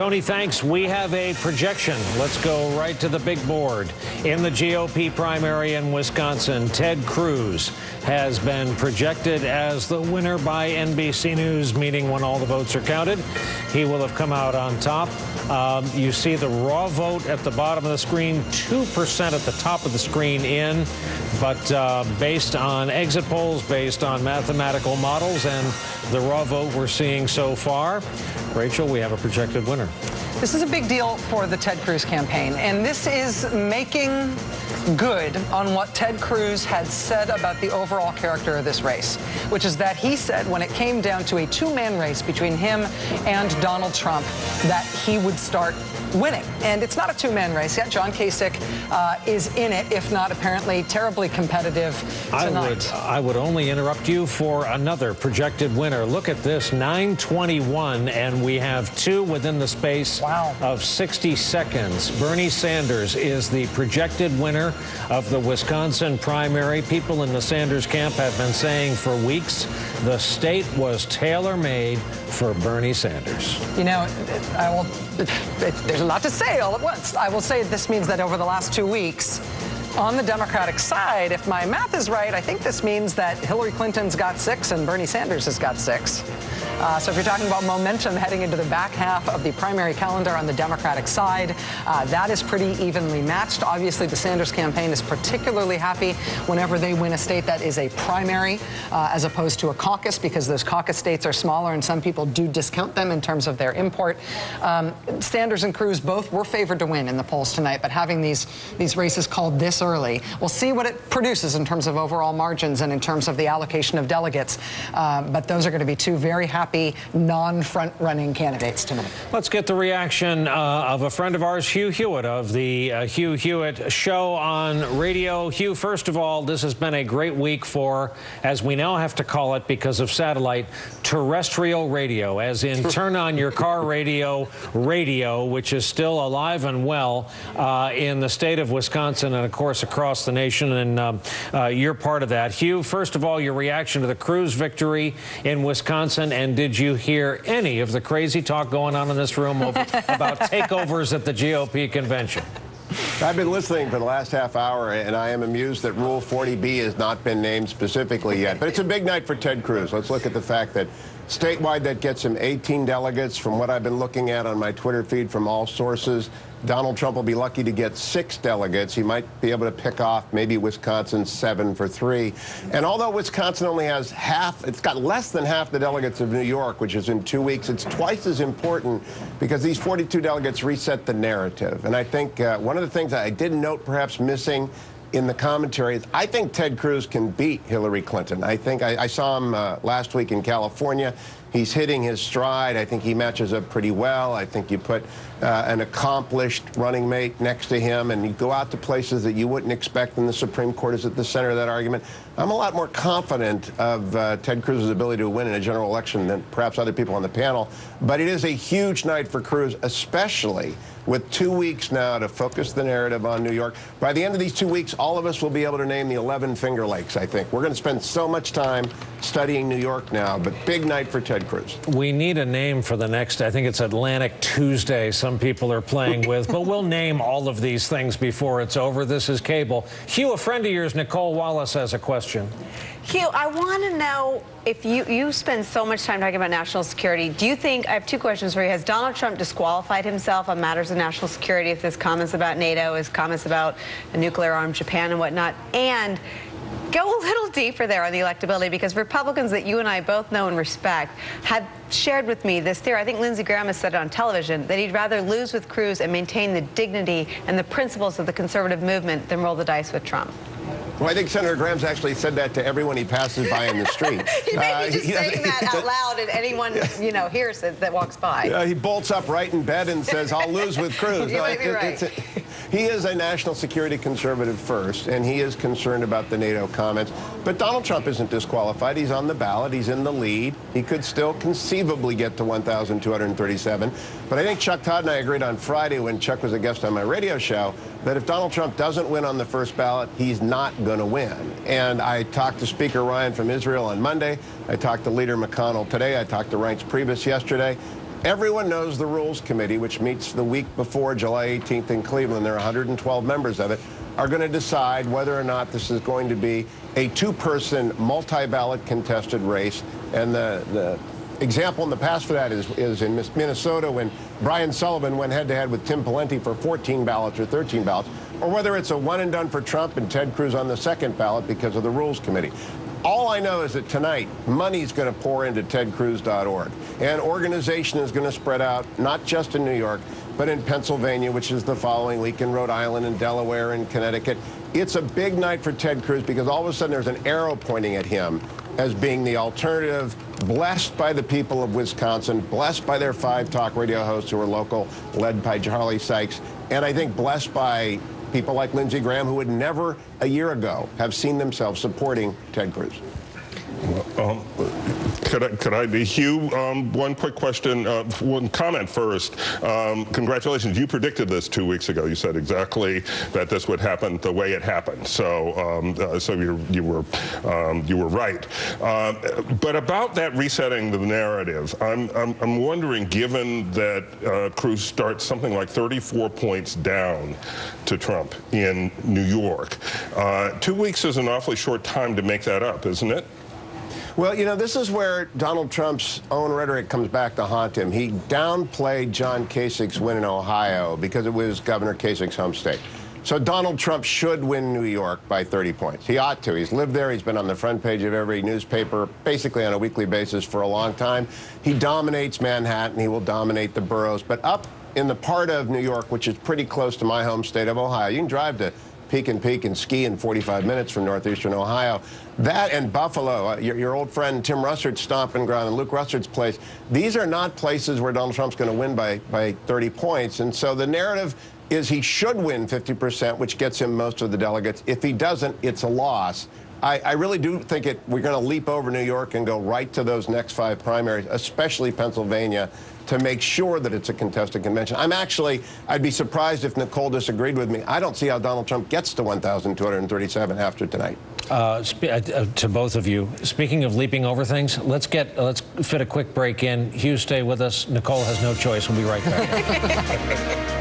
Tony, thanks. We have a projection. Let's go right to the big board. In the GOP primary in Wisconsin, Ted Cruz has been projected as the winner by NBC News, meaning when all the votes are counted, he will have come out on top. You see the raw vote at the bottom of the screen, 2% at the top of the screen in, but based on exit polls, based on mathematical models, and the raw vote we're seeing so far, Rachel, we have a projected winner. This is a big deal for the Ted Cruz campaign, and this is making good on what Ted Cruz had said about the overall character of this race, which is that he said when it came down to a two-man race between him and Donald Trump that he would start winning. And it's not a two-man race yet. John Kasich is in it, if not apparently terribly competitive tonight. I would only interrupt you for another projected winner. Look at this, 9:21, and we have two within the space of 60 seconds. Bernie Sanders is the projected winner of the Wisconsin primary. People in the Sanders camp have been saying for weeks the state was tailor-made for Bernie Sanders. You know, there's a lot to say all at once. I will say this means that over the last 2 weeks, on the Democratic side, if my math is right, I think this means that Hillary Clinton's got 6 and Bernie Sanders has got 6. So if you're talking about momentum heading into the back half of the primary calendar on the Democratic side, that is pretty evenly matched. Obviously, the Sanders campaign is particularly happy whenever they win a state that is a primary as opposed to a caucus, because those caucus states are smaller and some people do discount them in terms of their import. Sanders and Cruz both were favored to win in the polls tonight, but having these races called this early, we'll see what it produces in terms of overall margins and in terms of the allocation of delegates. But those are going to be two very happy non-front-running candidates tonight. Let's get the reaction of a friend of ours, Hugh Hewitt, of the Hugh Hewitt Show on radio. Hugh, first of all, this has been a great week for, as we now have to call it because of satellite, terrestrial radio, as in turn on your car radio, which is still alive and well in the state of Wisconsin and, of course, across the nation, and you're part of that. Hugh, first of all, your reaction to the Cruz victory in Wisconsin, and did you hear any of the crazy talk going on in this room about takeovers at the GOP convention? I've been listening for the last half hour, and I am amused that Rule 40B has not been named specifically yet. But it's a big night for Ted Cruz. Let's look at the fact that statewide that gets him 18 delegates. From what I've been looking at on my Twitter feed from all sources, Donald Trump will be lucky to get 6 delegates. He might be able to pick off maybe Wisconsin 7 for 3. And although Wisconsin only has half, it's got less than half the delegates of New York, which is in 2 weeks, it's twice as important because these 42 delegates reset the narrative. And I think one of the things that I did note perhaps missing in the commentary is I think Ted Cruz can beat Hillary Clinton. I think I saw him last week in California. He's hitting his stride. I think he matches up pretty well. I think you put an accomplished running mate next to him and you go out to places that you wouldn't expect, and the Supreme Court is at the center of that argument. I'm a lot more confident of Ted Cruz's ability to win in a general election than perhaps other people on the panel. But it is a huge night for Cruz, especially with 2 weeks now to focus the narrative on New York. By the end of these 2 weeks, all of us will be able to name the 11 Finger Lakes, I think. We're going to spend so much time studying New York now, but big night for Ted Cruz. We need a name for the next, I think it's Atlantic Tuesday, some people are playing with, but we'll name all of these things before it's over. This is Cable. Hugh, a friend of yours, Nicole Wallace, has a question. Hugh, I want to know if you spend so much time talking about national security, do you think, I have 2 questions for you. Has Donald Trump disqualified himself on matters of national security, if his comments about NATO, his comments about a nuclear-armed Japan and whatnot? And go a little deeper there on the electability, because Republicans that you and I both know and respect have shared with me this theory. I think Lindsey Graham has said it on television that he'd rather lose with Cruz and maintain the dignity and the principles of the conservative movement than roll the dice with Trump. Well, I think Senator Graham's actually said that to everyone he passes by in the street. He may be just saying that out loud, and anyone hears it that walks by. He bolts up right in bed and says, "I'll lose with Cruz." You might be right. He is a national security conservative first, and he is concerned about the NATO comments. But Donald Trump isn't disqualified. He's on the ballot. He's in the lead. He could still conceivably get to 1,237. But I think Chuck Todd and I agreed on Friday, when Chuck was a guest on my radio show, that if Donald Trump doesn't win on the first ballot, he's not going to win. And I talked to Speaker Ryan from Israel on Monday. I talked to Leader McConnell today. I talked to Reince Priebus yesterday. Everyone knows the Rules Committee, which meets the week before July 18th in Cleveland. There are 112 members of it, are going to decide whether or not this is going to be a two-person multi-ballot contested race. And the example in the past for that is in Minnesota when Brian Sullivan went head-to-head with Tim Pawlenty for 14 ballots or 13 ballots, or whether it's a one-and-done for Trump and Ted Cruz on the second ballot because of the Rules Committee. All I know is that tonight, money's going to pour into tedcruz.org. And organization is going to spread out, not just in New York, but in Pennsylvania, which is the following week, in Rhode Island, and Delaware, and Connecticut. It's a big night for Ted Cruz because all of a sudden there's an arrow pointing at him as being the alternative, blessed by the people of Wisconsin, blessed by their 5 talk radio hosts who are local, led by Charlie Sykes, and I think blessed by people like Lindsey Graham, who would never a year ago have seen themselves supporting Ted Cruz. Could I be Hugh? One quick question, one comment first. Congratulations, you predicted this 2 weeks ago. You said exactly that this would happen the way it happened. So, so you were right. But about that resetting the narrative, I'm wondering, given that Cruz starts something like 34 points down to Trump in New York, 2 weeks is an awfully short time to make that up, isn't it? Well, you know, this is where Donald Trump's own rhetoric comes back to haunt him. He downplayed John Kasich's win in Ohio because it was Governor Kasich's home state. So Donald Trump should win New York by 30 points. He ought to. He's lived there. He's been on the front page of every newspaper, basically on a weekly basis for a long time. He dominates Manhattan. He will dominate the boroughs. But up in the part of New York, which is pretty close to my home state of Ohio, you can drive to Pekin Peak and ski in 45 minutes from northeastern Ohio. That and Buffalo, your old friend Tim Russerd's stomping ground and Luke Russerd's place, these are not places where Donald Trump's going to win by 30 points. And so the narrative is he should win 50%, which gets him most of the delegates. If he doesn't, it's a loss. I really do think we're going to leap over New York and go right to those next 5 primaries, especially Pennsylvania, to make sure that it's a contested convention. I'd be surprised if Nicole disagreed with me. I don't see how Donald Trump gets to 1,237 after tonight. To both of you, speaking of leaping over things, let's fit a quick break in. Hugh, stay with us. Nicole has no choice. We'll be right back.